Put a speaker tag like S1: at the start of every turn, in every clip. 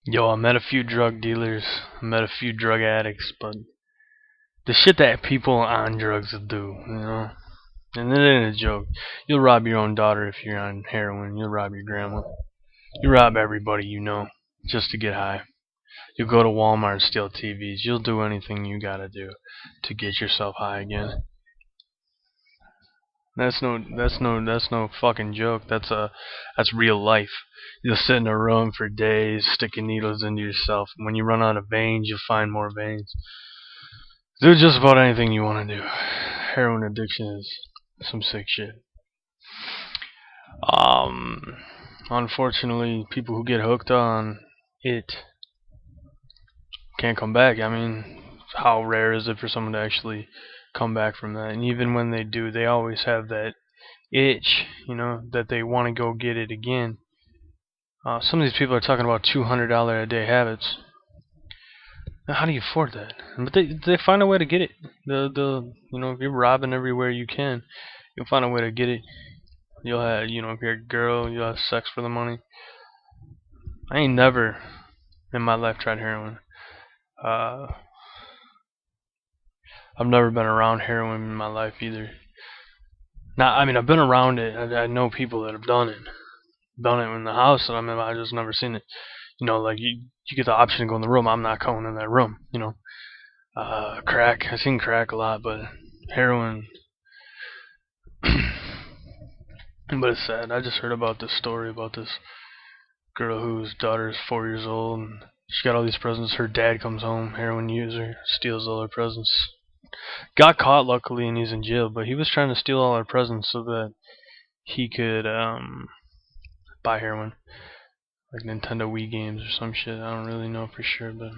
S1: Yo, I met a few drug dealers, I met a few drug addicts, but the shit that people on drugs do, and it ain't a joke. You'll rob your own daughter if you're on heroin. You'll rob your grandma. You rob everybody you know just to get high. You'll go to Walmart and steal TVs. You'll do anything you gotta do to get yourself high again. That's no fucking joke. That's real life. You'll sit in a room for days sticking needles into yourself. When you run out of veins, you'll find more veins. Do just about anything you want to do. Heroin addiction is some sick shit. Um, Unfortunately, people who get hooked on it can't come back. I mean, how rare is it for someone to actually come back from that? And even when they do, they always have that itch, that they want to go get it again. Some of these people are talking about $200 a day habits. Now, how do you afford that? But they find a way to get it. If you're robbing everywhere you can, you'll find a way to get it. You'll have, if you're a girl, you'll have sex for the money. I ain't never in my life tried heroin. Uh, I've never been around heroin in my life either. Now, I mean, I've been around it. I know people that have done it in the house, and I've just never seen it. Like you get the option to go in the room. I'm not going in that room. Crack. I've seen crack a lot, but heroin. But it's sad. I just heard about this story about this girl whose daughter is 4 years old, and she got all these presents. Her dad comes home, heroin user, steals all her presents. Got caught luckily, and he's in jail. But he was trying to steal all her presents so that he could buy heroin, like Nintendo Wii games or some shit. I don't really know for sure, but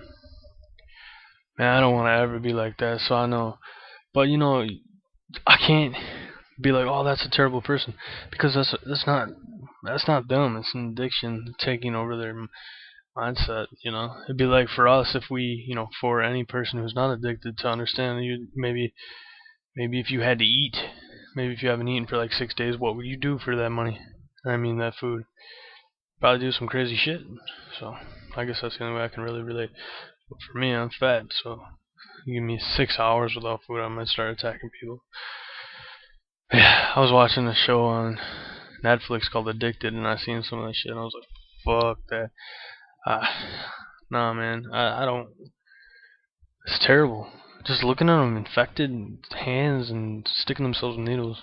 S1: man, I don't want to ever be like that. So I know, but I can't be like, oh, that's a terrible person, because that's not them. It's an addiction taking over their mindset. It'd be like for us if we, for any person who's not addicted to understand you, maybe if you had to eat, maybe if you haven't eaten for like 6 days, what would you do for that money? I mean that food. Probably do some crazy shit. So I guess that's the only way I can really relate. But for me, I'm fat, so you give me 6 hours without food, I might start attacking people. Yeah, I was watching a show on Netflix called Addicted, and I seen some of that shit, and I was like, fuck that. Uh, nah, man, I don't. It's terrible. Just looking at them infected hands and sticking themselves with needles.